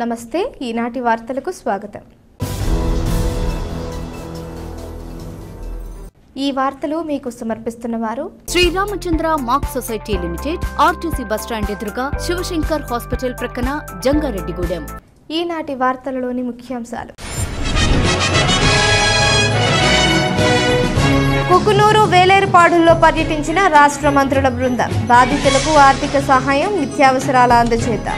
నమస్తే ఈనాటి వార్తలకు స్వాగతం. ఈ వార్తలు మీకు సమర్పిస్తున్నవారు Sriramachandra mark society limited, RTC bus stand ఎదురుగా, శివశంకర్ హాస్పిటల్ ప్రక్కన, జంగారెడ్డిగూడెం. ఈనాటి వార్తలలోని ముఖ్యాంశాలు: కుకునూరు వేలేరుపాడుల్లో పర్యటించిన రాష్ట్ర మంత్రుల బృందం. బాధితులకు ఆర్థిక సహాయం, నిత్యావసరాల అందజేత.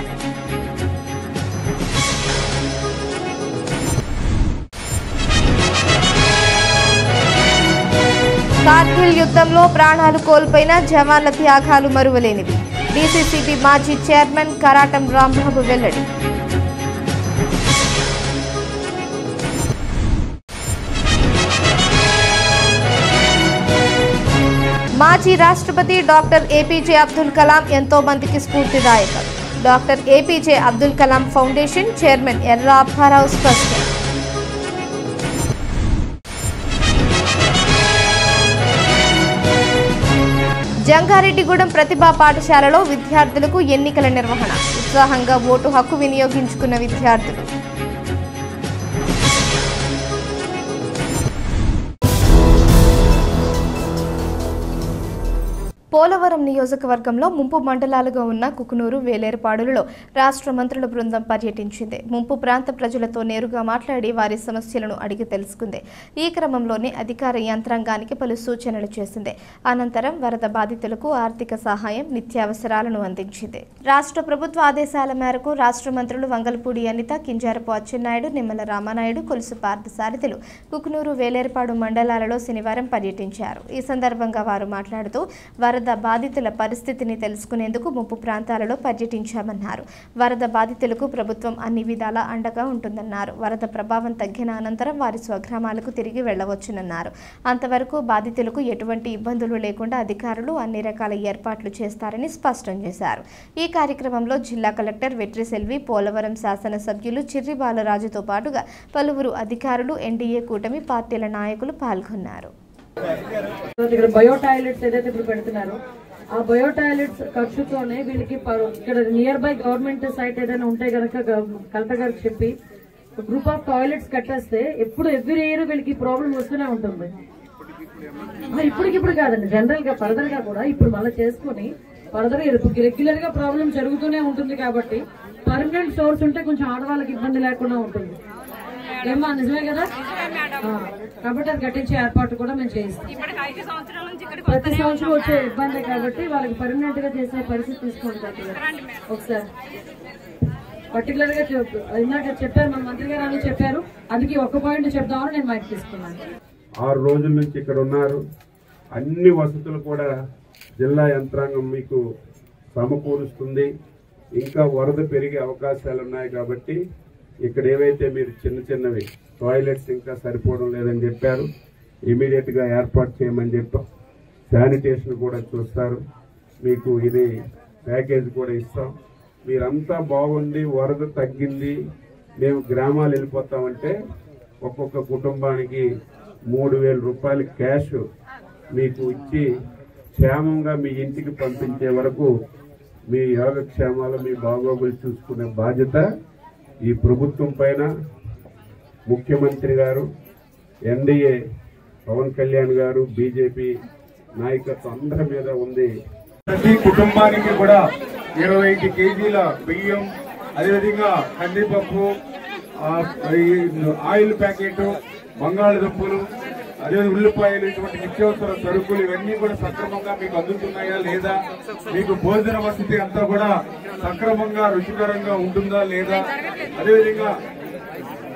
కార్గిల్ యుద్ధంలో ప్రాణాలు కోల్పోయిన జవాన్ల త్యాగాలు మరువలేనివి. డీసీసీబీ మాజీ చైర్మన్ కరాటం రాంబాబు వెల్లడి. మాజీ రాష్ట్రపతి డాక్టర్ ఏపీజే అబ్దుల్ కలాం ఎంతో మందికి స్ఫూర్తిదాయకం. Doctor APJ Abdul Kalam foundation chairman Erra Apparao స్పష్టం. జంగారెడ్డిగూడెం ప్రతిభా పాఠశాలలో విద్యార్థులకు ఎన్నికల నిర్వహణ. ఉత్సాహంగా ఓటు హక్కు వినియోగించుకున్న విద్యార్థులు. పోలవరం నియోజకవర్గంలో ముంపు మండలాలుగా ఉన్న కుకునూరు, వేలేరుపాడులలో రాష్ట్ర మంత్రుల బృందం పర్యటించింది. ముంపు ప్రాంత ప్రజలతో నేరుగా మాట్లాడి వారి సమస్యలను అడిగి తెలుసుకుంది. ఈ క్రమంలోనే అధికార యంత్రాంగానికి పలు సూచనలు చేసింది. అనంతరం వరద బాధితులకు ఆర్థిక సహాయం, నిత్యావసరాలను అందించింది. రాష్ట్ర ప్రభుత్వ ఆదేశాల మేరకు రాష్ట్ర మంత్రులు వంగల్పూడి అనిత, కింజారపు అచ్చెన్నాయుడు, నిమ్మల రామానాయుడు, కొలుసు పార్థసారథులు కుకునూరు, వేలేరుపాడు మండలాలలో శనివారం పర్యటించారు. ఈ సందర్భంగా వారు మాట్లాడుతూ వరద బాధితుల పరిస్థితిని తెలుసుకునేందుకు ముంపు ప్రాంతాలలో పర్యటించామన్నారు. వరద బాధితులకు ప్రభుత్వం అన్ని విధాలా అండగా ఉంటుందన్నారు. వరద ప్రభావం తగ్గిన అనంతరం వారి స్వగ్రామాలకు తిరిగి వెళ్లవచ్చునన్నారు. అంతవరకు బాధితులకు ఎటువంటి ఇబ్బందులు లేకుండా అధికారులు అన్ని రకాల ఏర్పాట్లు చేస్తారని స్పష్టం చేశారు. ఈ కార్యక్రమంలో జిల్లా కలెక్టర్ వెట్రిసెల్వి, పోలవరం శాసనసభ్యులు చిర్రి బాలరాజుతో పాటుగా పలువురు అధికారులు, ఎన్డీఏ కూటమి పార్టీల నాయకులు పాల్గొన్నారు. ఇక్కడ బయో టాయిలెట్స్ ఏదైతే ఇప్పుడు పెడుతున్నారో ఆ బయో టాయిలెట్స్ ఖర్చుతోనే వీళ్ళకి ఇక్కడ నియర్ బై గవర్నమెంట్ సైట్ ఏదైనా ఉంటే కనుక కలెక్టర్ గారికి చెప్పి గ్రూప్ ఆఫ్ టాయిలెట్స్ కట్టేస్తే ఎవ్రీ ఇయర్ వీళ్ళకి ప్రాబ్లం వస్తూనే ఉంటుంది. ఇప్పటికిప్పుడు కాదండి, జనరల్ గా ఫర్దర్ గా కూడా ఇప్పుడు మళ్ళీ చేసుకుని ఫర్దర్ రెగ్యులర్ గా ప్రాబ్లం జరుగుతూనే ఉంటుంది. కాబట్టి పర్మనెంట్ సోర్స్ ఉంటే కొంచెం ఆడవాళ్ళకి ఇబ్బంది లేకుండా ఉంటుంది. ఏమా నిజమే కదా? కాబట్టి అది కట్టించే ఏర్పాటు కూడా మేము చేయిస్తాం. ప్రతి సంవత్సరం వచ్చే ఇబ్బంది కాబట్టి వాళ్ళకి పర్మనెంట్ గా చేసే పరిస్థితి తీసుకుంటారు. ఒకసారి పర్టికులర్ గా ఇందాక చెప్పారు, మన మంత్రి గారు అని చెప్పారు, అందుకే ఒక్క పాయింట్ చెప్దామని నేను మైక్ తీసుకున్నాను. 6 రోజుల నుంచి ఇక్కడ ఉన్నారు. అన్ని వసతులు కూడా జిల్లా యంత్రాంగం మీకు సమకూరుస్తుంది. ఇంకా వరద పెరిగే అవకాశాలు ఉన్నాయి కాబట్టి ఇక్కడ ఏవైతే మీరు చిన్నవి టాయిలెట్స్ ఇంకా సరిపోవడం లేదని చెప్పారు, ఇమీడియట్ గా ఏర్పాటు చేయమని చెప్పాం. శానిటేషన్ కూడా చూస్తారు, మీకు ఇది ప్యాకేజ్ కూడా ఇస్తాం. మీరంతా బాగుంది, వరద తగ్గింది, మేము గ్రామాలు వెళ్ళిపోతామంటే ఒక్కొక్క కుటుంబానికి 3,000 రూపాయలు క్యాష్ మీకు ఇచ్చి క్షేమంగా మీ ఇంటికి పంపించే వరకు మీ యోగక్షేమాలు, మీ బాగోగులు చూసుకునే బాధ్యత ఈ ప్రభుత్వం పైన, ముఖ్యమంత్రి గారు, ఎన్డీఏ పవన్ కళ్యాణ్ గారు, బీజేపీ నాయకత్వం అందరి మీద ఉంది. ప్రతి కుటుంబానికి కూడా 25 కేజీల బియ్యం, అదేవిధంగా కందిపప్పు, ఆయిల్ ప్యాకెట్, బంగాళదుంపలు, అదేవిధంగా ఉల్లిపాయలు, ఇటువంటి నిత్యావసర సరుకులు ఇవన్నీ కూడా సక్రమంగా మీకు అందుతున్నాయా లేదా, మీకు భోజన వసతి అంతా కూడా సక్రమంగా రుచికరంగా ఉంటుందా లేదా, అదేవిధంగా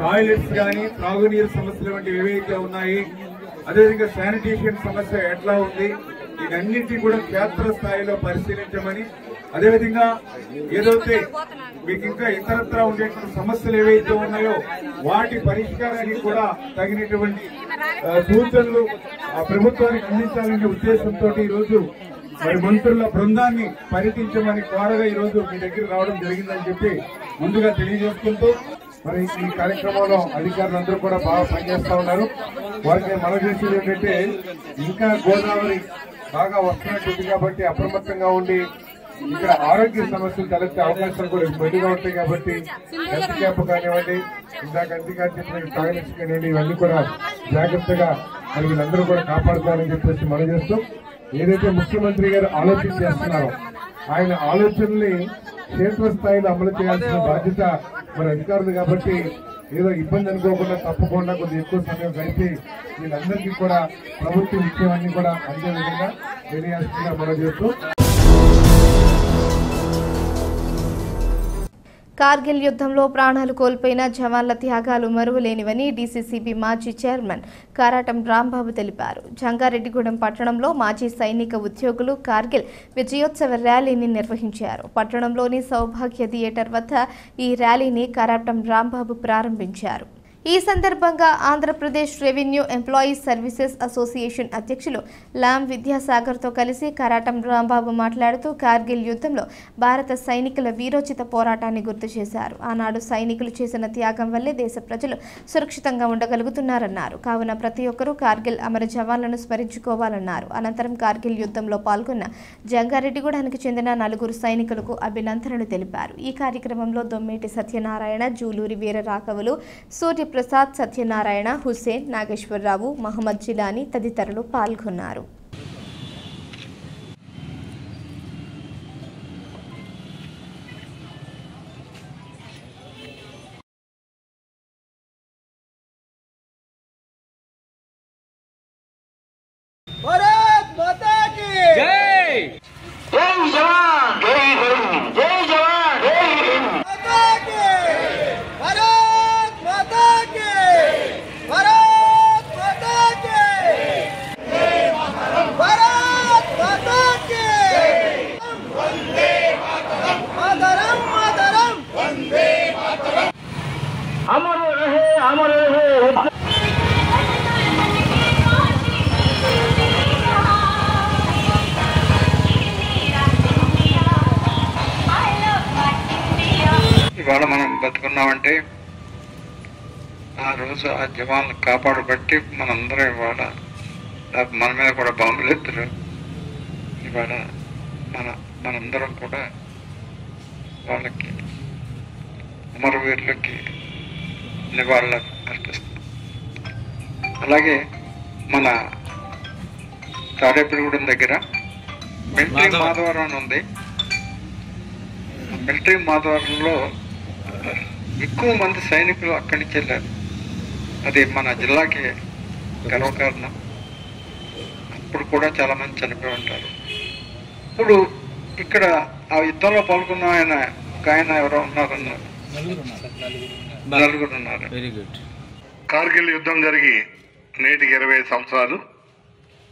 టాయిలెట్స్ కానీ త్రాగునీరు సమస్యలు వంటివి ఏవైతే ఉన్నాయి, అదేవిధంగా శానిటేషన్ సమస్య ఎట్లా ఉంది, ఇవన్నింటినీ కూడా క్షేత్ర స్థాయిలో పరిశీలించమని, అదేవిధంగా ఏదైతే మీకు ఇంకా ఇతరత్రా ఉండేటువంటి సమస్యలు ఏవైతే ఉన్నాయో వాటి పరిష్కారానికి కూడా తగినటువంటి సూచనలు ఆ ప్రభుత్వానికి అందించాలనే ఉద్దేశంతో ఈరోజు మరి మంత్రుల బృందాన్ని పర్యటించమని కోరగా ఈరోజు మీ దగ్గర రావడం జరిగిందని చెప్పి ముందుగా తెలియజేసుకుంటూ, మరి ఈ కార్యక్రమంలో అధికారులందరూ కూడా బాగా పనిచేస్తా ఉన్నారు. వారికి మనం చేసేది ఏంటంటే ఇంకా గోదావరి బాగా వస్తున్నట్టుంది కాబట్టి అప్రమత్తంగా ఉండి ఇక్కడ ఆరోగ్య సమస్యలు తలెత్తే అవకాశాలు కూడా మెండుగా ఉంటాయి కాబట్టి హెల్త్ క్యాంప్ కానివ్వండి, ఇందాక అంతగా చెప్పిన టాయిలెట్స్ కానివ్వండి, ఇవన్నీ కూడా జాగ్రత్తగా మరి వీళ్ళందరూ కూడా కాపాడుతారని చెప్పేసి మనం చేస్తూ ఏదైతే ముఖ్యమంత్రి గారు ఆలోచన చేస్తున్నారో ఆయన ఆలోచనల్ని క్షేత్రస్థాయిలో అమలు చేయాల్సిన బాధ్యత మరి అధికారులు కాబట్టి ఏదో ఇబ్బంది అనుకోకుండా తప్పకుండా కొద్దిగా ఎక్కువ సమయం గడిపి వీళ్ళందరికీ కూడా ప్రభుత్వం ఇచ్చేవన్నీ కూడా అందే విధంగా తెలియాల్సిందిగా మనం చేస్తూ కార్గిల్ యుద్ధంలో ప్రాణాలు కోల్పోయిన జవాన్ల త్యాగాలు మరువలేనివని డీసీసీబీ మాజీ చైర్మన్ కారాటం రాంబాబు తెలిపారు. జంగారెడ్డిగూడెం పట్టణంలో మాజీ సైనిక ఉద్యోగులు కార్గిల్ విజయోత్సవ ర్యాలీని నిర్వహించారు. పట్టణంలోని సౌభాగ్య థియేటర్ వద్ద ఈ ర్యాలీని కారాటం రాంబాబు ప్రారంభించారు. ఈ సందర్భంగా Andhra Pradesh revenue employees services association అధ్యక్షులు లాం విద్యాసాగర్తో కలిసి కారాటం రాంబాబు మాట్లాడుతూ కార్గిల్ యుద్ధంలో భారత సైనికుల వీరోచిత పోరాటాన్ని గుర్తు చేశారు. ఆనాడు సైనికులు చేసిన త్యాగం వల్లే దేశ ప్రజలు సురక్షితంగా ఉండగలుగుతున్నారన్నారు. కావున ప్రతి ఒక్కరూ కార్గిల్ అమర జవాన్లను స్మరించుకోవాలన్నారు. అనంతరం కార్గిల్ యుద్ధంలో పాల్గొన్న జంగారెడ్డిగూడానికి చెందిన 4 సైనికులకు అభినందనలు తెలిపారు. ఈ కార్యక్రమంలో దొమ్మేటి సత్యనారాయణ, జూలూరి వీరరాఘవులు, సూర్య ప్రసాద్, సత్యనారాయణ, హుస్సేన్, నాగేశ్వరరావు, మహమ్మద్ జిలానీ తదితరులు పాల్గొన్నారు. भारत माता की जय। जय जवान जय हिंद, जय जवान जय हिंद, माता की भारत माता की, भारत माता की, भारत माता की, वंदे मातरम, मातरम वंदे मातरम, अमर रहे अमर रहे। ఇవాళ మనం బతుకున్నామంటే ఆ రోజు ఆ జవాన్లు కాపాడబట్టి మనందరం ఇవాళ మన మీద కూడా బాంబులు ఎత్తురు. ఇవాళ మనందరం కూడా వాళ్ళకి అమరవీరులకి నివాళులు అర్పిస్తాం. అలాగే మన తాడేపల్లిగూడెం దగ్గర మిలిటరీ మాధవరం అని ఉంది. మిలిటరీ మాధవరంలో ఎక్కువ మంది సైనికులు అక్కడి నుంచి వెళ్ళారు. అది మన జిల్లాకి గర్వకారణం. అప్పుడు కూడా చాలా మంది చనిపోయి ఉంటారు. ఇప్పుడు ఇక్కడ ఆ యుద్ధంలో పాల్గొన్న ఆయన ఎవరో ఉన్నారన్నారు, 4 ఉన్నారు. కార్గిల్ యుద్ధం జరిగి నేటికి 25 సంవత్సరాలు.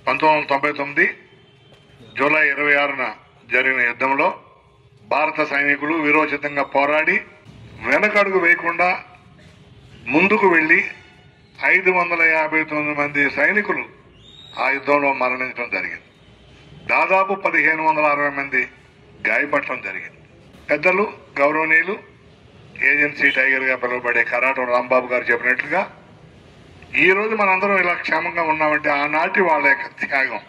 1999 జూలై 26న జరిగిన యుద్ధంలో భారత సైనికులు వీరోచితంగా పోరాడి వెనకడుగు వేయకుండా ముందుకు వెళ్లి 559 మంది సైనికులు ఆ యుద్ధంలో మరణించడం జరిగింది. దాదాపు 1560 మంది గాయపడటం జరిగింది. పెద్దలు గౌరవనీయులు ఏజెన్సీ టైగర్ గా పిలువబడే కారాటం రాంబాబు గారు చెప్పినట్లుగా ఈ రోజు మనందరం ఇలా క్షేమంగా ఉన్నామంటే ఆనాటి వాళ్ళ యొక్క త్యాగం,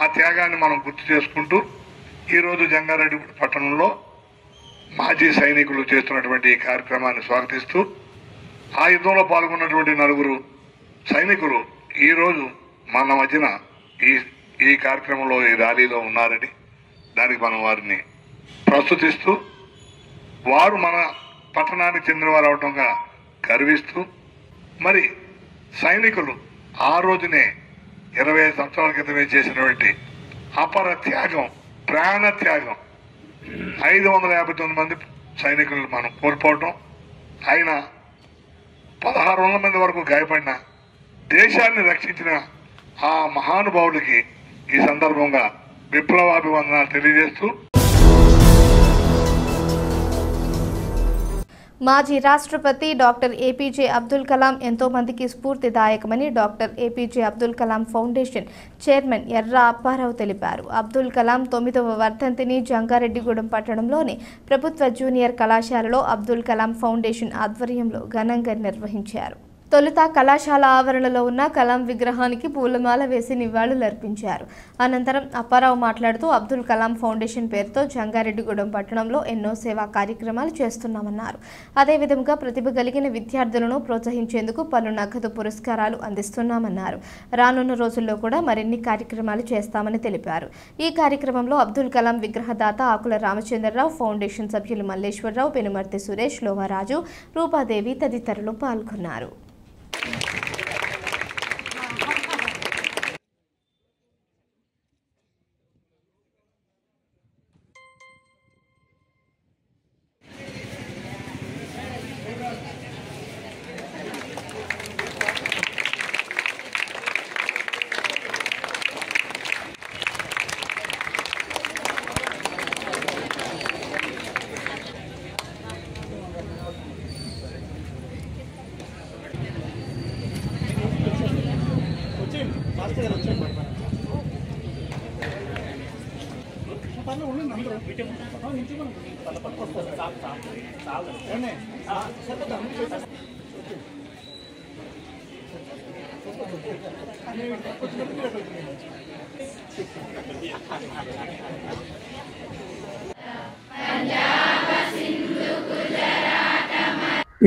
ఆ త్యాగాన్ని మనం గుర్తు చేసుకుంటూ ఈ రోజు జంగారెడ్డి పట్టణంలో మాజీ సైనికులు చేస్తున్నటువంటి ఈ కార్యక్రమాన్ని స్వాగతిస్తూ ఆ యుద్ధంలో పాల్గొన్నటువంటి 4 సైనికులు ఈ రోజు మన మధ్యన ఈ కార్యక్రమంలో ఈ ర్యాలీలో ఉన్నారని దానికి మనం వారిని ప్రస్తుతిస్తూ వారు మన పట్టణానికి చెందిన వారు అవటంగా గర్విస్తూ మరి సైనికులు ఆ రోజునే 25 సంవత్సరాల క్రితమే చేసినటువంటి అపర త్యాగం, ప్రాణ త్యాగం, 559 మంది సైనికులను మనం కోల్పోవటం, ఆయన 1600 మంది వరకు గాయపడిన దేశాన్ని రక్షించిన ఆ మహానుభావులకి ఈ సందర్భంగా విప్లవాభివందనాలు తెలియజేస్తూ మాజీ రాష్ట్రపతి డాక్టర్ ఏపీజే అబ్దుల్ కలాం ఎంతో మందికి స్ఫూర్తిదాయకమని doctor APJ Abdul Kalam foundation chairman Erra Apparao తెలిపారు. అబ్దుల్ కలాం 9వ వర్ధంతిని జంగారెడ్డిగూడెం పట్టణంలోని ప్రభుత్వ జూనియర్ కళాశాలలో అబ్దుల్ కలాం ఫౌండేషన్ ఆధ్వర్యంలో ఘనంగా నిర్వహించారు. తొలుత కళాశాల ఆవరణలో ఉన్న కలాం విగ్రహానికి పూలమాల వేసి నివాళులర్పించారు. అనంతరం అప్పారావు మాట్లాడుతూ అబ్దుల్ కలాం ఫౌండేషన్ పేరుతో జంగారెడ్డిగూడెం పట్టణంలో ఎన్నో సేవా కార్యక్రమాలు చేస్తున్నామన్నారు. అదేవిధంగా ప్రతిభ కలిగిన విద్యార్థులను ప్రోత్సహించేందుకు పలు నగదు పురస్కారాలు అందిస్తున్నామన్నారు. రానున్న రోజుల్లో కూడా మరిన్ని కార్యక్రమాలు చేస్తామని తెలిపారు. ఈ కార్యక్రమంలో అబ్దుల్ కలాం విగ్రహదాత ఆకుల రామచంద్రరావు, ఫౌండేషన్ సభ్యులు మల్లేశ్వరరావు, పెనుమర్తి సురేష్, లోహారాజు, రూపాదేవి తదితరులు పాల్గొన్నారు.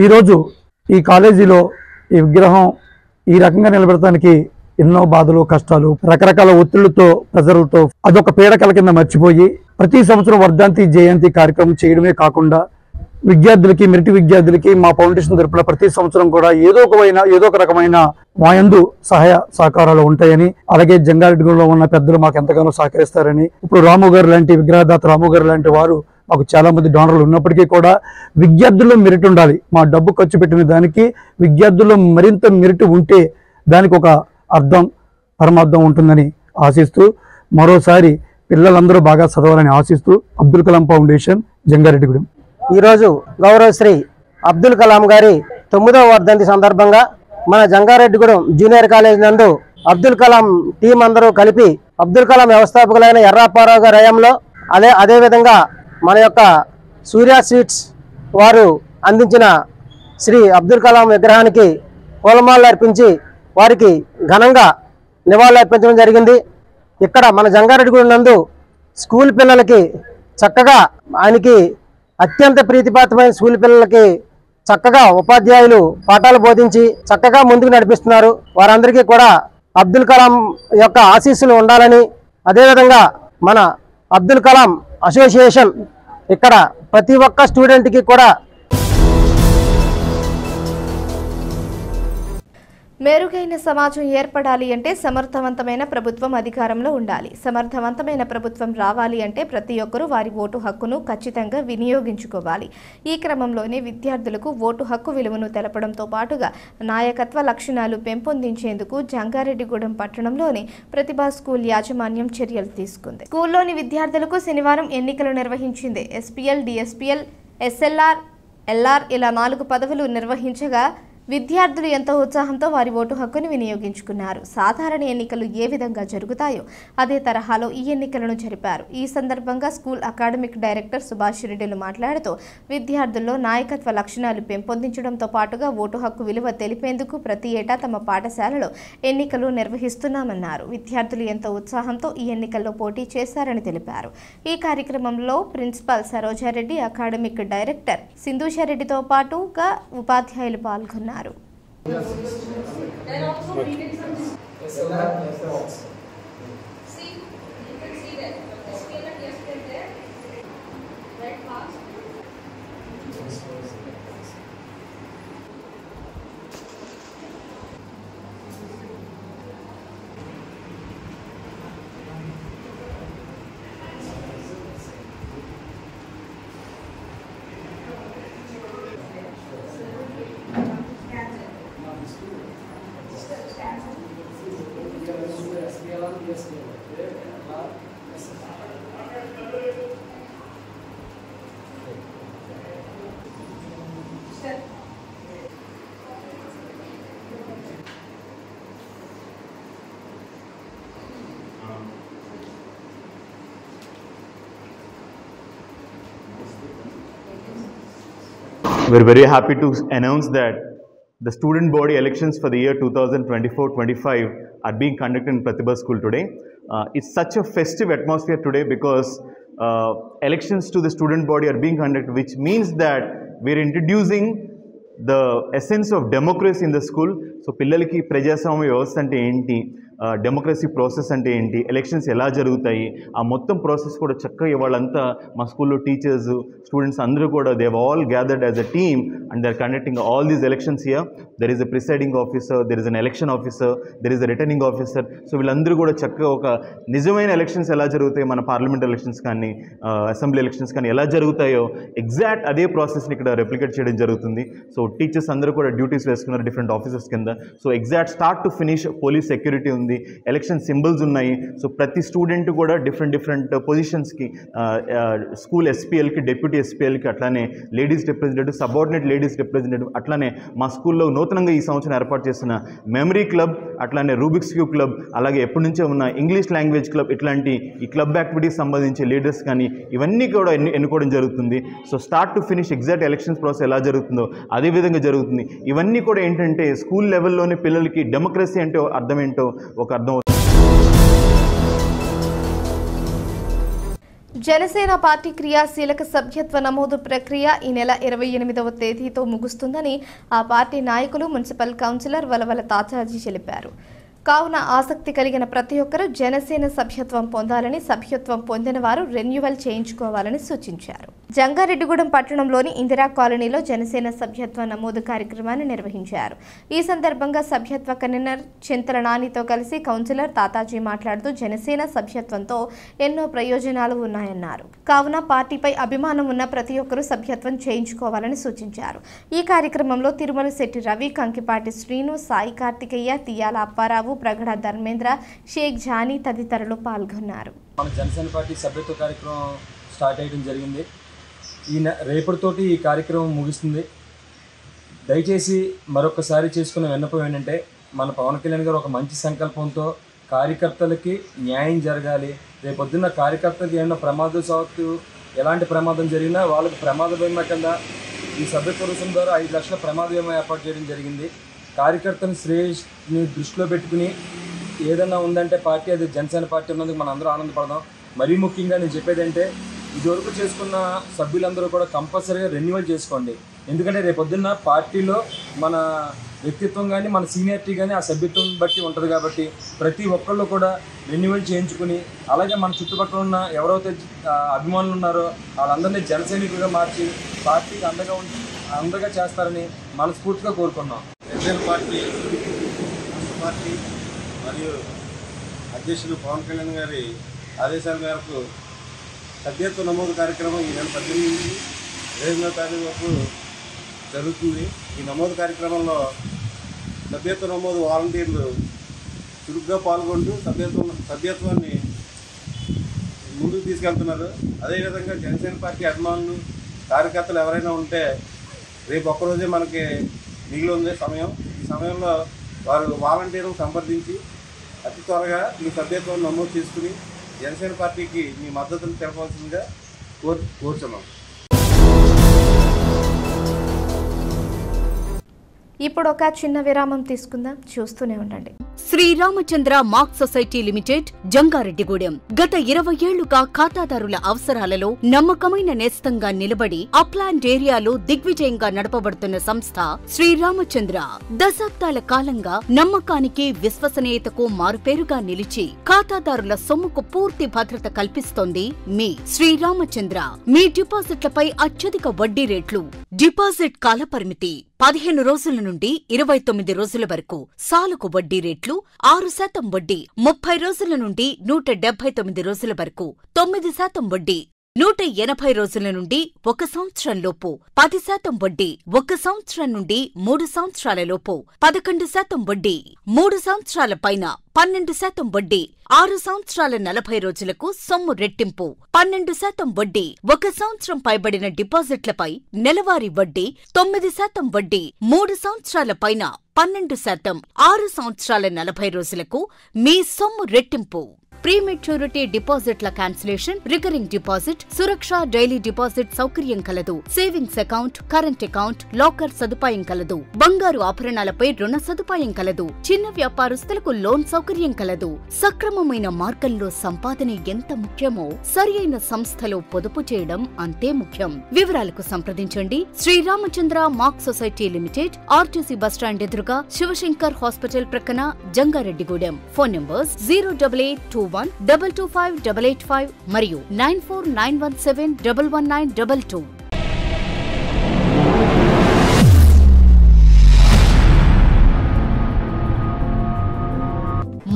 ఈరోజు ఈ కాలేజీలో ఈ విగ్రహం ఈ రకంగా నిలబెడటానికి ఎన్నో బాధలు, కష్టాలు, రకరకాల ఒత్తిళ్లతో, ప్రెజర్లతో అదొక పీడకల కింద మర్చిపోయి ప్రతి సంవత్సరం వర్ధంతి, జయంతి కార్యక్రమం చేయడమే కాకుండా విద్యార్థులకి, మెరిట్ విద్యార్థులకి మా ఫౌండేషన్ తరపున ప్రతి సంవత్సరం కూడా ఏదో ఒక రకమైన మా యందు సహాయ సహకారాలు ఉంటాయని, అలాగే జంగారెడ్డిగూడెంలో ఉన్న పెద్దలు మాకు ఎంతగానో సహకరిస్తారని, ఇప్పుడు రాము గారు లాంటి విగ్రహదాత రాము గారు లాంటి వారు మాకు చాలా మంది డోనర్లు ఉన్నప్పటికీ కూడా విద్యార్థుల్లో మెరిట్ ఉండాలి. మా డబ్బు ఖర్చు పెట్టిన దానికి విద్యార్థుల్లో మరింత మెరిట్ ఉంటే దానికి ఒక అర్థం, పరమార్థం ఉంటుందని ఆశిస్తూ మరోసారి పిల్లలందరూ బాగా చదవాలని ఆశిస్తూ అబ్దుల్ కలాం ఫౌండేషన్, జంగారెడ్డిగూడెం. ఈరోజు గౌరవశ్రీ అబ్దుల్ కలాం గారి 9వ వర్ధంతి సందర్భంగా మన జంగారెడ్డిగూడెం జూనియర్ కాలేజ్ నందు అబ్దుల్ కలాం టీం అందరూ కలిపి అబ్దుల్ కలాం వ్యవస్థాపకులైన ఎర్రాపారావు గారి హయాంలో అదేవిధంగా మన యొక్క సూర్య స్వీట్స్ వారు అందించిన శ్రీ అబ్దుల్ కలాం విగ్రహానికి పూలమాలలు అర్పించి వారికి ఘనంగా నివాళులు అర్పించడం జరిగింది. ఇక్కడ మన జంగారెడ్డిగూడెం నందు స్కూల్ పిల్లలకి చక్కగా ఆయనకి అత్యంత ప్రీతిపాత్రమైన స్కూల్ పిల్లలకి చక్కగా ఉపాధ్యాయులు పాఠాలు బోధించి చక్కగా ముందుకు నడిపిస్తున్నారు. వారందరికీ కూడా అబ్దుల్ కలాం యొక్క ఆశీస్సులు ఉండాలని, అదేవిధంగా మన అబ్దుల్ కలాం అసోసియేషన్ ఇక్కడ ప్రతి ఒక్క స్టూడెంట్కి కూడా మెరుగైన సమాజం ఏర్పడాలి అంటే సమర్థవంతమైన ప్రభుత్వం అధికారంలో ఉండాలి. సమర్థవంతమైన ప్రభుత్వం రావాలి అంటే ప్రతి ఒక్కరూ వారి ఓటు హక్కును ఖచ్చితంగా వినియోగించుకోవాలి. ఈ క్రమంలోనే విద్యార్థులకు ఓటు హక్కు విలువను తెలపడంతో పాటుగా నాయకత్వ లక్షణాలు పెంపొందించేందుకు జంగారెడ్డిగూడెం పట్టణంలోని ప్రతిభా స్కూల్ యాజమాన్యం చర్యలు తీసుకుంది. స్కూల్లోని విద్యార్థులకు శనివారం ఎన్నికలు నిర్వహించింది. ఎస్పీఎల్, డిఎస్పీఎల్, ఎస్ఎల్ఆర్, ఎల్ఆర్ ఇలా 4 పదవులు నిర్వహించగా విద్యార్థులు ఎంతో ఉత్సాహంతో వారి ఓటు హక్కును వినియోగించుకున్నారు. సాధారణ ఎన్నికలు ఏ విధంగా జరుగుతాయో అదే తరహాలో ఈ ఎన్నికలను జరిపారు. ఈ సందర్భంగా స్కూల్ అకాడమిక్ డైరెక్టర్ సుభాష్ రెడ్డిలు మాట్లాడుతూ విద్యార్థుల్లో నాయకత్వ లక్షణాలు పెంపొందించడంతో పాటుగా ఓటు హక్కు విలువ తెలిపేందుకు ప్రతి ఏటా తమ పాఠశాలలో ఎన్నికలు నిర్వహిస్తున్నామన్నారు. విద్యార్థులు ఎంతో ఉత్సాహంతో ఈ ఎన్నికల్లో పోటీ చేశారని తెలిపారు. ఈ కార్యక్రమంలో ప్రిన్సిపాల్ సరోజారెడ్డి, అకాడమిక్ డైరెక్టర్ సింధూషారెడ్డితో పాటుగా ఉపాధ్యాయులు పాల్గొన్నారు. We're very happy to announce that The student body elections for the year 2024-25 are being conducted in Pratibha School today. It's such a festive atmosphere today because elections to the student body are being conducted, which means that we're introducing the essence of democracy in the school. So పిల్లలకి ప్రజాస్వామ్య వ్యవస్థ అంటే ఏంటి, democracy process అంటే ఏంటి, elections ఎలా జరుగుతాయి, ఆ మొత్తం ప్రాసెస్ కూడా చక్కగా వాళ్ళంతా మా స్కూల్లో టీచర్స్ స్టూడెంట్స్ అందరూ కూడా they all gathered as a team and they are conducting all these elections here. There is a presiding officer, there is an election officer, there is a returning officer. So వీళ్ళందరూ కూడా చక్కగా ఒక నిజమైన elections ఎలా జరుగుతాయి, మన parliament elections కానీ assembly elections కానీ ఎలా జరుగుతాయో ఎగ్జాక్ట్ అదే ప్రాసెస్ని ఇక్కడ రెప్లికేట్ చేయడం జరుగుతుంది. సో టీచర్స్ అందరూ కూడా డ్యూటీస్ వేసుకున్నారు డిఫరెంట్ ఆఫీసర్స్ కింద. So exact start to finish police security ఉంది, ఎలక్షన్ సింబల్స్ ఉన్నాయి. సో ప్రతి స్టూడెంట్ కూడా డిఫరెంట్ పొజిషన్స్కి స్కూల్ ఎస్పీఎల్కి, డిప్యూటీ ఎస్పీఎల్కి, అట్లానే ladies representative, subordinate ladies representative, అట్లానే మా స్కూల్లో నూతనంగా ఈ సంవత్సరం ఏర్పాటు చేసిన మెమరీ క్లబ్, అట్లానే రూబిక్స్ క్యూబ్ క్లబ్, అలాగే ఎప్పటి నుంచో ఉన్న ఇంగ్లీష్ లాంగ్వేజ్ క్లబ్, ఇట్లాంటి ఈ క్లబ్ యాక్టివిటీస్ సంబంధించి లీడర్స్ కానీ ఇవన్నీ కూడా ఎన్నుకోవడం జరుగుతుంది. So start to finish exact elections process ఎలా జరుగుతుందో అదే విధంగా జరుగుతుంది. ఇవన్నీ కూడా ఏంటంటే స్కూల్ లెవెల్లోనే పిల్లలకి డెమోక్రసీ అంటే అర్థం ఏంటో ఒక అర్థం. జనసేన పార్టీ క్రియాశీలక సభ్యత్వ నమోదు ప్రక్రియ ఈ నెల 28వ తేదీతో ముగుస్తుందని ఆ పార్టీ నాయకులు మున్సిపల్ కౌన్సిలర్ వలవల తాతాజీ తెలిపారు. కావున ఆసక్తి కలిగిన ప్రతి ఒక్కరూ జనసేన సభ్యత్వం పొందాలని, సభ్యత్వం పొందిన వారు రెన్యువల్ చేయించుకోవాలని సూచించారు. జంగారెడ్డిగూడెం పట్టణంలోని ఇందిరా కాలనీలో జనసేన సభ్యత్వ నమోదు కార్యక్రమాన్ని నిర్వహించారు. ఈ సందర్భంగా సభ్యత్వ కన్వీనర్ చింతల నానితో కలిసి కౌన్సిలర్ తాతాజీ మాట్లాడుతూ జనసేన సభ్యత్వంతో ఎన్నో ప్రయోజనాలు ఉన్నాయన్నారు. కావున పార్టీపై అభిమానం ఉన్న ప్రతి ఒక్కరూ సభ్యత్వం చేయించుకోవాలని సూచించారు. ఈ కార్యక్రమంలో తిరుమల శెట్టి రవి, కంకిపాటి శ్రీను, సాయి కార్తికేయ, తియాల అప్పారావు, ప్రగడ ధర్మేంద్ర, షేక్ జానీ తదితరులు పాల్గొన్నారు. మన జనసేన పార్టీ సభ్యత్వ కార్యక్రమం స్టార్ట్ అయ్యడం జరిగింది. రేపటితోటి ఈ కార్యక్రమం ముగుస్తుంది. దయచేసి మరొకసారి చేసుకున్న విన్నపం ఏంటంటే, మన పవన్ కళ్యాణ్ గారు ఒక మంచి సంకల్పంతో కార్యకర్తలకి న్యాయం జరగాలి. రేపొద్దున్న కార్యకర్తలకి ఏమైనా ప్రమాదవశాత్తు ఎలాంటి ప్రమాదం జరిగినా వాళ్ళకి ప్రమాద బీమా కింద ఈ సభ్యత్వ రుసుము ద్వారా 5 లక్షల ప్రమాద బీమా ఏర్పాటు చేయడం జరిగింది. కార్యకర్తల శ్రేయస్ని దృష్టిలో పెట్టుకుని ఏదన్నా ఉందంటే పార్టీ, అది జనసేన పార్టీ ఉన్నందుకు మనం అందరూ ఆనందపడదాం. మరీ ముఖ్యంగా నేను చెప్పేదంటే, ఇదివరకు చేసుకున్న సభ్యులందరూ కూడా కంపల్సరీగా రెన్యువల్ చేసుకోండి. ఎందుకంటే రేపొద్దున్న పార్టీలో మన వ్యక్తిత్వం కానీ మన సీనియారిటీ కానీ ఆ సభ్యత్వం బట్టి ఉంటుంది. కాబట్టి ప్రతి ఒక్కళ్ళు కూడా రెన్యువల్ చేయించుకుని, అలాగే మన చుట్టుపక్కల ఉన్న ఎవరైతే అభిమానులు ఉన్నారో వాళ్ళందరినీ జనసైనికులుగా మార్చి పార్టీకి అండగా చేస్తారని మనస్ఫూర్తిగా కోరుకున్నాం. జనసేన పార్టీ మరియు అధ్యక్షులు పవన్ కళ్యాణ్ గారి ఆదేశాల మేరకు సభ్యత్వ నమోదు కార్యక్రమం ఈ నెల 18 నుంచి 25వ తారీఖు వరకు జరుగుతుంది. ఈ నమోదు కార్యక్రమంలో సభ్యత్వ నమోదు వాలంటీర్లు చురుగ్గా పాల్గొంటూ సభ్యత్వాన్ని ముందుకు తీసుకెళ్తున్నారు. అదేవిధంగా జనసేన పార్టీ అభిమానులు, కార్యకర్తలు ఎవరైనా ఉంటే రేపు ఒక్కరోజే మనకి మిగిలి ఉంది సమయం. ఈ సమయంలో వారు వాలంటీర్లను సంప్రదించి అతి త్వరగా మీ సభ్యత్వాన్ని నమోదు చేసుకుని జనసేన పార్టీకి మీ మద్దతును తెలపాల్సిందిగా కోరుచున్నాం. ఇప్పుడు ఒక చిన్న విరామం తీసుకుందాం, చూస్తూనే ఉండండి. Sriramachandra mark society limited, Jangareddygudem. గత 20 ఏళ్లుగా ఖాతాదారుల అవసరాలలో నమ్మకమైన నేస్తంగా నిలబడి అప్లాండ్ ఏరియాలో దిగ్విజయంగా నడపబడుతున్న సంస్థ శ్రీరామచంద్ర. దశాబ్దాల కాలంగా నమ్మకానికి, విశ్వసనీయతకు మారుపేరుగా నిలిచి ఖాతాదారుల సొమ్ముకు పూర్తి భద్రత కల్పిస్తోంది మీ శ్రీరామచంద్ర. మీ డిపాజిట్లపై అత్యధిక వడ్డీ రేట్లు, డిపాజిట్ కాలపరిమితి 15 రోజుల నుండి 29 రోజుల వరకు, సాలుకు వడ్డీ రేట్లు 6% వడ్డీ, 30 రోజుల నుండి 179 రోజుల వరకు 9% వడ్డీ, 180 రోజుల నుండి 1 సంవత్సరం లోపు 10% వడ్డీ, 1 సంవత్సరం నుండి 3 సంవత్సరాల లోపు 11% వడ్డీ, 3 సంవత్సరాల పైన 12% వడ్డీ, 6 సంవత్సరాల 40 రోజులకు సొమ్ము రెట్టింపు 12% వడ్డీ, 1 సంవత్సరం పైబడిన డిపాజిట్లపై నెలవారీ వడ్డీ 9% వడ్డీ, 3 సంవత్సరాల పైన 12%, 6 సంవత్సరాల 40 రోజులకు మీ సొమ్ము రెట్టింపు. ప్రీ మెచ్యూరిటీ డిపాజిట్ల క్యాన్సిలేషన్, రికరింగ్ డిపాజిట్, సురక్ష డైలీ డిపాజిట్ సౌకర్యం కలదు. Savings account, current account, locker సదుపాయం కలదు. బంగారు ఆభరణాలపై రుణ సదుపాయం కలదు. చిన్న వ్యాపారస్తులకు లోన్ సౌకర్యం కలదు. సక్రమమైన మార్గంలో సంపాదన ఎంత ముఖ్యమో సరియైన సంస్థలో పొదుపు చేయడం అంతే ముఖ్యం. వివరాలకు సంప్రదించండి. Sriramachandra mark society limited, RTC bus stand ఎదురుగా, శివశంకర్ హాస్పిటల్ ప్రక్కన, జంగారెడ్డిగూడెం. ఫోన్ నంబర్స్ 08821225885 మరియు 9491711922.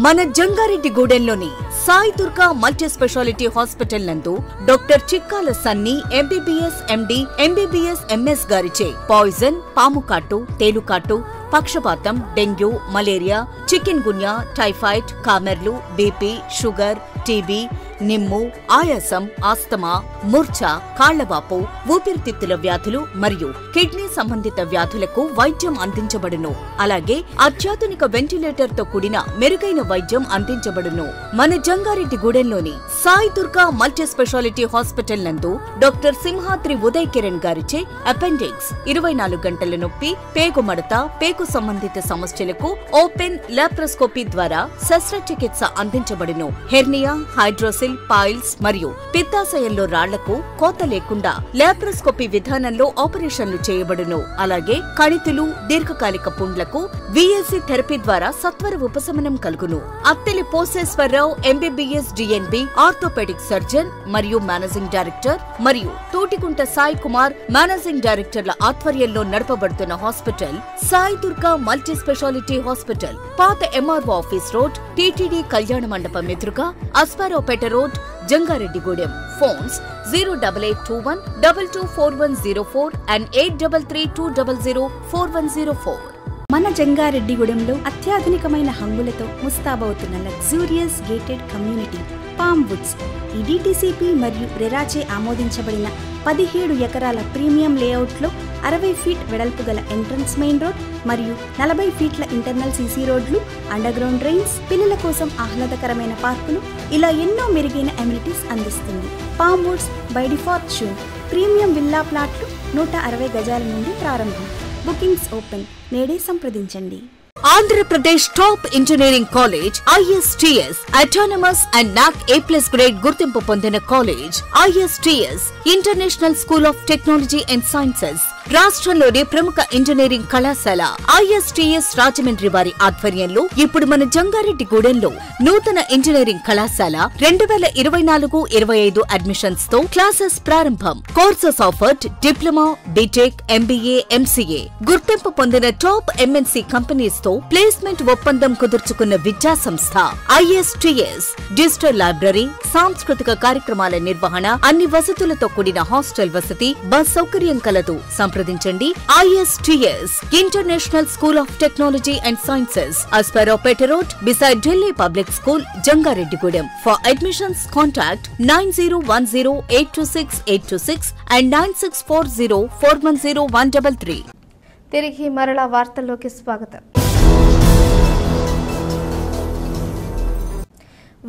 మన జంగారెడ్డిగూడెంలోని Sai Durga multi speciality hospital నందు doctor Chikkala Sunny MBBS MD, MBBS MS గారిచే పాయిజన్, పాముకాటు, తేలుకాటు, పక్షపాతం, dengue, malaria, chikungunya, typhoid, కామెర్లు, బీపీ, షుగర్, టీబీ, నిమ్ము, ఆయాసం, ఆస్తమా, మూర్ఛ, కాళ్లవాపు, ఊపిరితిత్తుల వ్యాధులు మరియు కిడ్నీ సంబంధిత వ్యాధులకు వైద్యం అందించబడును. అలాగే అత్యాధునిక వెంటిలేటర్ తో కూడిన మెరుగైన వైద్యం అందించబడును. మన జంగారెడ్డిగూడెంలోని Sai Durga multi speciality hospital నందు డాక్టర్ సింహాద్రి ఉదయ్ కిరణ్ గారిచే అపెండిక్స్, 24 గంటల నొప్పి, పేగుమడత, పేగు సంబంధిత సమస్యలకు ఓపెన్ లాప్రోస్కోపీ ద్వారా శస్త్రచికిత్స అందించబడును. హెర్నియా, హైడ్రోసిల్, పైల్స్ మరియు పిత్తాశయంలో రాళ్లకు కోత లేకుండా లాప్రోస్కోపీ విధానంలో ఆపరేషన్లు చేయబడును. అలాగే కణితులు, దీర్ఘకాలిక పుండ్లకు విఎల్సి థెరపీ ద్వారా సత్వర ఉపశమనం కలుగును. Atteli Poseswararao MBBS DNB, orthopaedic surgeon మరియు మేనేజింగ్ డైరెక్టర్ మరియు తోటికుంట సాయి కుమార్ మేనేజింగ్ డైరెక్టర్ల ఆధ్వర్యంలో నడపబడుతున్న hospital Sai Durga multi speciality hospital, పాత MRO office road, TTD Kalyana Mandapam ఎదురుగా, Aswaraopeta road, Jangareddygudem. Phones 08821224104 and 8332004104. మన జంగారెడ్డిగూడెంలో అత్యాధునికమైన హంగులతో ముస్తాబవుతున్న luxurious gated community palm woods. ఈ డిటిసిపి మరియు రెరాచే ఆమోదించబడిన 17 ఎకరాల ప్రీమియం లేఅవుట్లో 60 ఫీట్ వెడల్పు గల ఎంట్రన్స్ మెయిన్ రోడ్ మరియు 40 ఫీట్ల ఇంటర్నల్ సీసీ రోడ్లు, అండర్ గ్రౌండ్ డ్రైన్స్, పిల్లల కోసం ఆహ్లాదకరమైన పార్కులు, ఇలా ఎన్నో మెరుగైన అమ్యూనిటీస్ అందిస్తుంది. పామ్ వుడ్స్ బై డిఫాల్ట్ షూన్ ప్రీమియం విల్లా ప్లాట్లు 160 గజాల నుండి ప్రారంభం. Bookings open. నేడే సంప్రదించండి. Andhra Pradesh top engineering college ISTS autonomous and NAC A+ grade గుర్తింపు పొందిన college ISTS international school of technology and sciences. రాష్ట్రంలోని ప్రముఖ ఇంజనీరింగ్ కళాశాల ISTS రాజమండ్రి వారి ఆధ్వర్యంలో ఇప్పుడు మన జంగారెడ్డిగూడెంలో నూతన ఇంజనీరింగ్ కళాశాల 2024-25 అడ్మిషన్స్ తో క్లాసెస్ ప్రారంభం. Courses offered diploma, BTech, MBA, MCA. గుర్తింపు పొందిన టాప్ MNC కంపెనీస్ తో ప్లేస్మెంట్ ఒప్పందం కుదుర్చుకున్న విద్యా సంస్థ ISTS. డిజిటల్ లైబ్రరీ, సాంస్కృతిక కార్యక్రమాల నిర్వహణ, అన్ని వసతులతో కూడిన హాస్టల్ వసతి, బస్ సౌకర్యం కలదు. సంప్రదించండి. ISTS international school of technology and sciences, Aswaraopeta road, beside Delhi public school, Jangareddygudem. For admissions contact 9010826826 and 9640410133. తిరిగి మరలా వార్తల్లోకి స్వాగతం.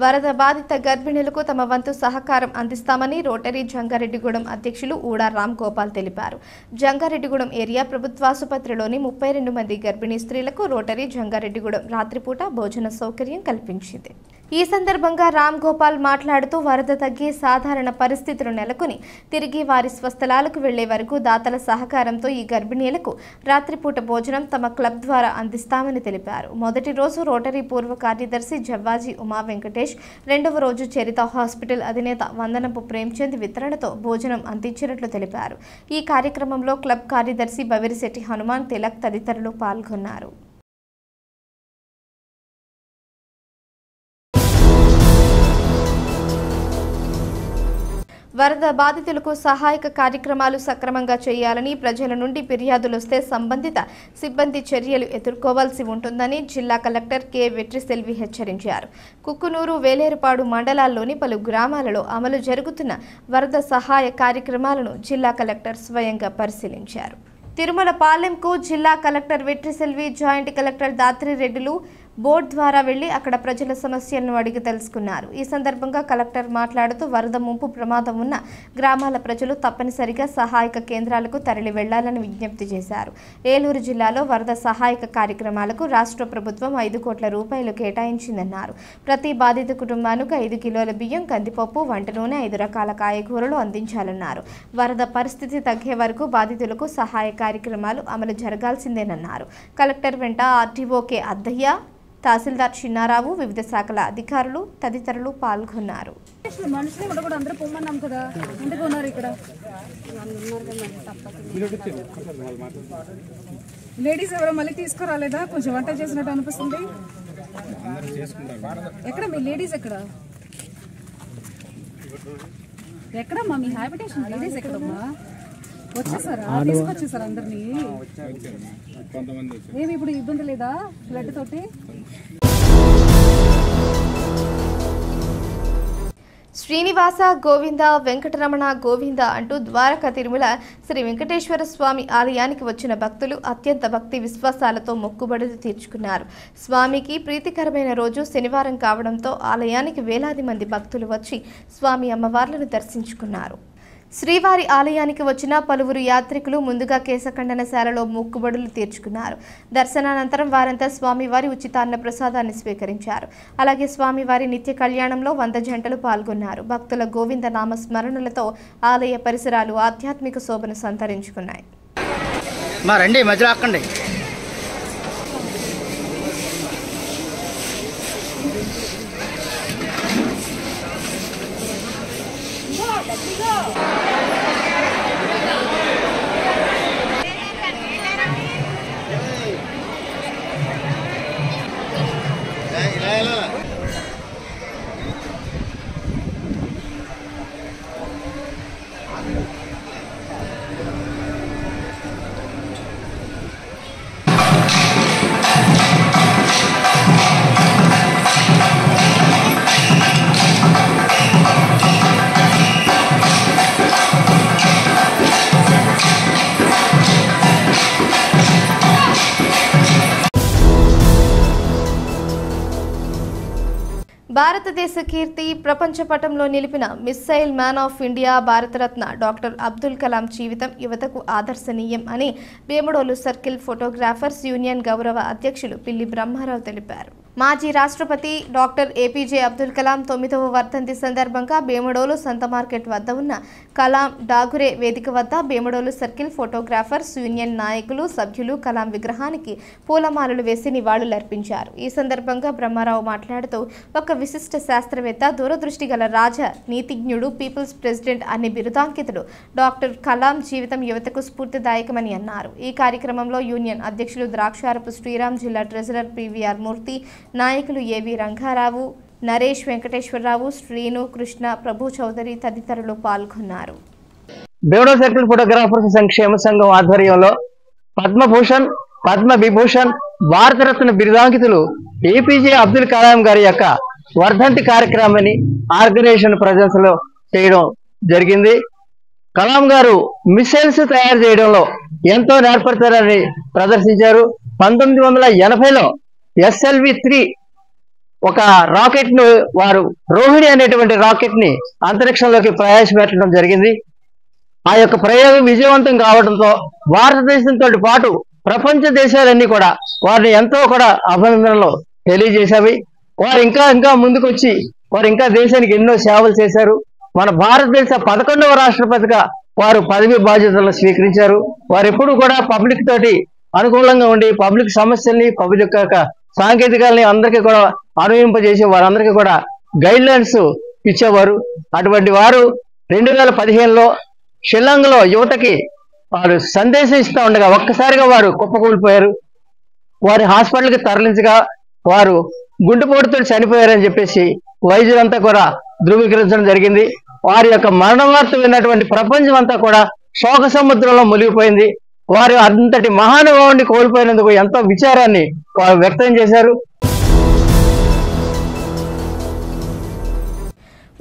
వరద బాధిత గర్భిణులకు తమ వంతు సహకారం అందిస్తామని రోటరీ జంగారెడ్డిగూడెం అధ్యక్షులు ఊడా రామ్ గోపాల్ తెలిపారు. జంగారెడ్డిగూడెం ఏరియా ప్రభుత్వాసుపత్రిలోని 32 మంది గర్భిణీ స్త్రీలకు రోటరీ జంగారెడ్డిగూడెం రాత్రిపూట భోజన సౌకర్యం కల్పించింది. ఈ సందర్భంగా రామ్ గోపాల్ మాట్లాడుతూ వరద తగ్గి సాధారణ పరిస్థితులు నెలకొని తిరిగి వారి స్వస్థలాలకు వెళ్లే వరకు దాతల సహకారంతో ఈ గర్భిణీలకు రాత్రిపూట భోజనం తమ క్లబ్ ద్వారా అందిస్తామని తెలిపారు. మొదటి రోజు రోటరీ పూర్వ కార్యదర్శి జవ్వాజీ ఉమా వెంకటేష్, రెండవ రోజు చరిత హాస్పిటల్ అధినేత వందనపు ప్రేమ్చంద్ వితరణతో భోజనం అందించినట్లు తెలిపారు. ఈ కార్యక్రమంలో క్లబ్ కార్యదర్శి బవిరిశెట్టి హనుమాన్ తిలక్ తదితరులు పాల్గొన్నారు. వరద బాధితులకు సహాయక కార్యక్రమాలు సక్రమంగా చేయాలని, ప్రజల నుండి ఫిర్యాదులు వస్తే సంబంధిత సిబ్బంది చర్యలు ఎదుర్కోవాల్సి ఉంటుందని జిల్లా కలెక్టర్ కె వెట్రిసెల్వి హెచ్చరించారు. కుక్కునూరు, వేలేరుపాడు మండలాల్లోని పలు గ్రామాలలో అమలు జరుగుతున్న వరద సహాయ కార్యక్రమాలను జిల్లా కలెక్టర్ స్వయంగా పరిశీలించారు. తిరుమల పాలెంకు జిల్లా కలెక్టర్ వెట్రిసెల్వి, జాయింట్ కలెక్టర్ దాత్రిరెడ్డిలు, బోట్ ద్వారా వెళ్లి అక్కడ ప్రజల సమస్యలను అడిగి తెలుసుకున్నారు. ఈ సందర్భంగా కలెక్టర్ మాట్లాడుతూ వరద ముంపు ప్రమాదం ఉన్న గ్రామాల ప్రజలు తప్పనిసరిగా సహాయక కేంద్రాలకు తరలి వెళ్లాలని విజ్ఞప్తి చేశారు. ఏలూరు జిల్లాలో వరద సహాయక కార్యక్రమాలకు రాష్ట్ర ప్రభుత్వం 5 కోట్ల రూపాయలు కేటాయించిందన్నారు. ప్రతి బాధిత కుటుంబానికి 5 కిలోల బియ్యం, కందిపప్పు, వంట నూనె, 5 రకాల కాయగూరలు అందించాలన్నారు. వరద పరిస్థితి తగ్గే వరకు బాధితులకు సహాయ కార్యక్రమాలు అమలు జరగాల్సిందేనన్నారు. కలెక్టర్ వెంట ఆర్టీఓ కె అద్దయ్య, తహసీల్దార్ చిన్నారావు, వివిధ శాఖల అధికారులు తదితరులు పాల్గొన్నారు. లేడీస్ ఎవరో మళ్ళీ తీసుకురాలేదా? కొంచెం వంట చేసినట్టు అనిపిస్తుంది. ఎక్కడ మీ లేడీస్? ఎక్కడమ్మా మీ హ్యాబిటేషన్? లేడీస్ ఎక్కడమ్మా? వచ్చేసారా? తీసుకొచ్చేసారా అందరినీ? ఏమి ఇప్పుడు ఇబ్బంది లేదా ఫ్లడ్ తోటి? శ్రీనివాస గోవింద, వెంకటరమణ గోవింద అంటూ ద్వారకా తిరుమల శ్రీ వెంకటేశ్వర స్వామి ఆలయానికి వచ్చిన భక్తులు అత్యంత భక్తి విశ్వాసాలతో మొక్కుబడులు తీర్చుకున్నారు. స్వామికి ప్రీతికరమైన రోజు శనివారం కావడంతో ఆలయానికి వేలాది మంది భక్తులు వచ్చి స్వామి అమ్మవార్లను దర్శించుకున్నారు. శ్రీవారి ఆలయానికి వచ్చిన పలువురు యాత్రికులు ముందుగా కేశఖండనశాలలో మొక్కుబడులు తీర్చుకున్నారు. దర్శనానంతరం వారంతా స్వామివారి ఉచితాన్న ప్రసాదాన్ని స్వీకరించారు. అలాగే స్వామివారి నిత్య కళ్యాణంలో 100 జంటలు పాల్గొన్నారు. భక్తుల గోవింద నామ స్మరణలతో ఆలయ పరిసరాలు ఆధ్యాత్మిక శోభను సంతరించుకున్నాయి. భారతదేశ కీర్తి ప్రపంచ పటంలో నిలిపిన missile man of India Bharat Ratna doctor Abdul Kalam జీవితం యువతకు ఆదర్శనీయం అని వేముడోలు సర్కిల్ ఫోటోగ్రాఫర్స్ యూనియన్ గౌరవ అధ్యక్షులు పిల్లి బ్రహ్మారావు తెలిపారు. మాజీ రాష్ట్రపతి డాక్టర్ ఏపీజే అబ్దుల్ కలాం 9వ వర్ధంతి సందర్భంగా వేముడోలు సంత మార్కెట్ వద్ద ఉన్న కలాం డాగురే వేదిక వద్ద వేముడోలు సర్కిల్ ఫోటోగ్రాఫర్స్ యూనియన్ నాయకులు, సభ్యులు కలాం విగ్రహానికి పూలమాలలు వేసి నివాళులర్పించారు. ఈ సందర్భంగా బ్రహ్మారావు మాట్లాడుతూ ఒక విశిష్ట శాస్త్రవేత్త, దూరదృష్టి గల రాజ నీతిజ్ఞుడు, పీపుల్స్ ప్రెసిడెంట్ అనే బిరుదాంకితుడు డాక్టర్ కలాం జీవితం యువతకు స్ఫూర్తిదాయకమని అన్నారు. ఈ కార్యక్రమంలో యూనియన్ అధ్యక్షులు ద్రాక్షారపు శ్రీరామ్, జిల్లా ట్రెజరర్ పివిఆర్ మూర్తి, నాయకులు ఏవి రంగారావు, నరేష్, వెంకటేశ్వరరావు, శ్రీను, కృష్ణ, ప్రభు చౌదరి తదితరులు పాల్గొన్నారు. వేముడోలు సర్కిల్ ఫోటోగ్రాఫర్స్ సంక్షేమ సంఘం ఆధ్వర్యంలో పద్మభూషణ్, పద్మ విభూషణ్, భారతరత్న బిరుదాంకితులు ఏపీజే అబ్దుల్ కలాం గారి యొక్క వర్ధంతి కార్యక్రమాన్ని ఆర్గనైజేషన్ ప్రజెన్స్ లో చేయడం జరిగింది. కలాం గారు మిసైల్స్ తయారు చేయడంలో ఎంతో నేర్పడతారని ప్రదర్శించారు. 1980లో SLV-3 ఒక రాకెట్ ను వారు రోహిణి అనేటువంటి రాకెట్ ని అంతరిక్షంలోకి ప్రవేశపెట్టడం జరిగింది. ఆ యొక్క ప్రయోగం విజయవంతం కావడంతో భారతదేశంతో పాటు ప్రపంచ దేశాలన్నీ కూడా వారిని ఎంతో కూడా అభినందనలు తెలియజేశాయి. వారు ఇంకా ముందుకు వచ్చి వారు ఇంకా దేశానికి ఎన్నో సేవలు చేశారు. మన భారతదేశ 11వ రాష్ట్రపతిగా వారు పదవి బాధ్యతలను స్వీకరించారు. వారు ఎప్పుడు కూడా పబ్లిక్ తోటి అనుకూలంగా ఉండి పబ్లిక్ సమస్యల్ని, పబ్లిక్ యొక్క సాంకేతికాలని అందరికీ కూడా అనుభవింపజేసి వారందరికీ కూడా గైడ్ లైన్స్ ఇచ్చేవారు. అటువంటి వారు 2015లో షిల్లాంగ్లో యువతకి వారు సందేశం ఇస్తూ ఉండగా ఒక్కసారిగా వారు కుప్పకూలిపోయారు. వారి హాస్పిటల్కి తరలించగా వారు గుండెపోటుతో చనిపోయారని చెప్పేసి వైద్యులంతా కూడా ధృవీకరించడం జరిగింది. వారి యొక్క మరణ వార్త విన్నటువంటి ప్రపంచం అంతా కూడా శోక సముద్రంలో మునిగిపోయింది. వారు అంతటి మహానుభావుడిని కోల్పోయినందుకు ఎంతో విచారాన్ని వారు వ్యక్తం చేశారు.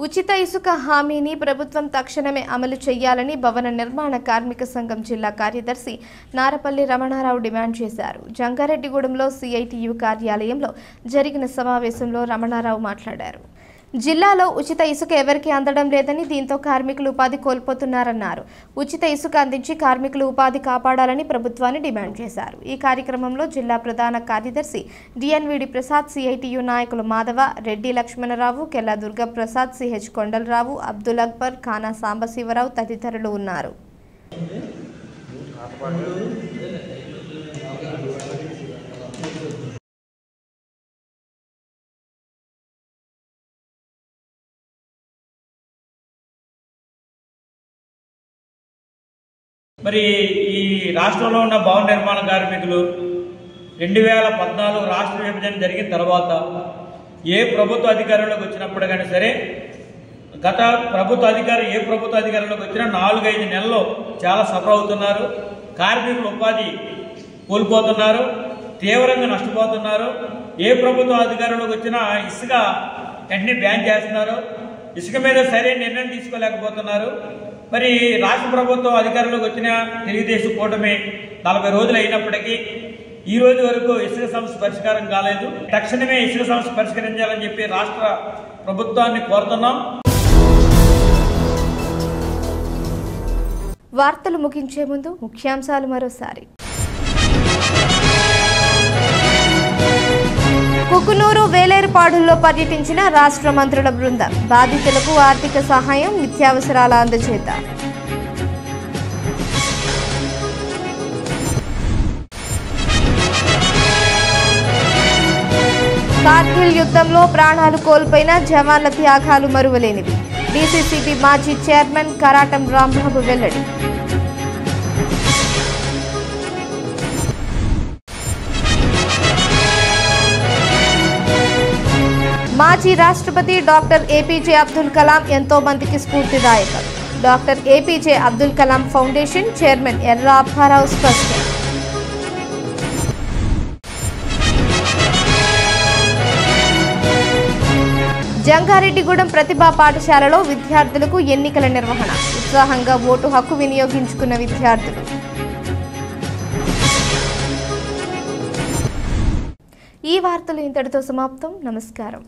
ఉచిత ఇసుక హామీని ప్రభుత్వం తక్షణమే అమలు చేయాలని భవన నిర్మాణ కార్మిక సంఘం జిల్లా కార్యదర్శి నారపల్లి రమణారావు డిమాండ్ చేశారు. జంగారెడ్డిగూడెంలో సిఐటియు కార్యాలయంలో జరిగిన సమావేశంలో రమణారావు మాట్లాడారు. జిల్లాలో ఉచిత ఇసుక ఎవరికి అందడం లేదని, దీంతో కార్మికులు ఉపాధి కోల్పోతున్నారన్నారు. ఉచిత ఇసుక అందించి కార్మికులు ఉపాధి కాపాడాలని ప్రభుత్వాన్ని డిమాండ్ చేశారు. ఈ కార్యక్రమంలో జిల్లా ప్రధాన కార్యదర్శి డిఎన్విడి ప్రసాద్, సిఐటియు నాయకులు మాధవ, రెడ్డి లక్ష్మణరావు, కెల్లా దుర్గప్రసాద్, సిహెచ్ కొండలరావు, అబ్దుల్ అక్బర్, ఖానా సాంబశివరావు తదితరులు ఉన్నారు. మరి ఈ రాష్ట్రంలో ఉన్న భవన నిర్మాణ కార్మికులు 2014 రాష్ట్ర విభజన జరిగిన తర్వాత ఏ ప్రభుత్వ అధికారంలోకి వచ్చినప్పటికైనా సరే, గత ప్రభుత్వ అధికారం ఏ ప్రభుత్వ అధికారంలోకి వచ్చినా 4-5 నెలల్లో చాలా సఫర్ అవుతున్నారు. కార్మికులు ఉపాధి కోల్పోతున్నారు, తీవ్రంగా నష్టపోతున్నారు. ఏ ప్రభుత్వ అధికారంలోకి వచ్చినా ఇసుక వెంటనే బ్యాన్ చేస్తున్నారు. ఇసుక మీద సరైన నిర్ణయం తీసుకోలేకపోతున్నారు. మరి రాష్ట్ర ప్రభుత్వం అధికారంలోకి వచ్చిన తెలుగుదేశం కూటమి 40 రోజులు అయినప్పటికీ ఈ రోజు వరకు ఇసుక సమస్య పరిష్కారం కాలేదు. తక్షణమే ఇసుక సమస్య పరిష్కరించాలని చెప్పి రాష్ట్ర ప్రభుత్వాన్ని కోరుతున్నాం. వార్తలు ముగించే ముందు ముఖ్యాంశాలు మరోసారి. కుకునూరు, వేలేరుపాడుల్లో పర్యటించిన రాష్ట్ర మంత్రుల బృందం. బాధితులకు ఆర్థిక సహాయం, నిత్యావసరాల అందజేత. కార్గిల్ యుద్ధంలో ప్రాణాలు కోల్పోయిన జవాన్ల త్యాగాలు మరువలేనివి. డీసీసీబీ మాజీ చైర్మన్ కరాటం రాంబాబు వెల్లడి. మాజీ రాష్ట్రపతి డాక్టర్ ఏపీజే అబ్దుల్ కలాం ఎంతో మందికి స్ఫూర్తిదాయకం. Doctor APJ Abdul Kalam foundation chairman Erra Apparao స్పష్టం. జంగారెడ్డిగూడెం ప్రతిభా పాఠశాలలో విద్యార్థులకు ఎన్నికల నిర్వహణ. ఉత్సాహంగా ఓటు హక్కు వినియోగించుకున్న విద్యార్థులు. ఈ వార్తలు ఇంతటితో సమాప్తం. నమస్కారం.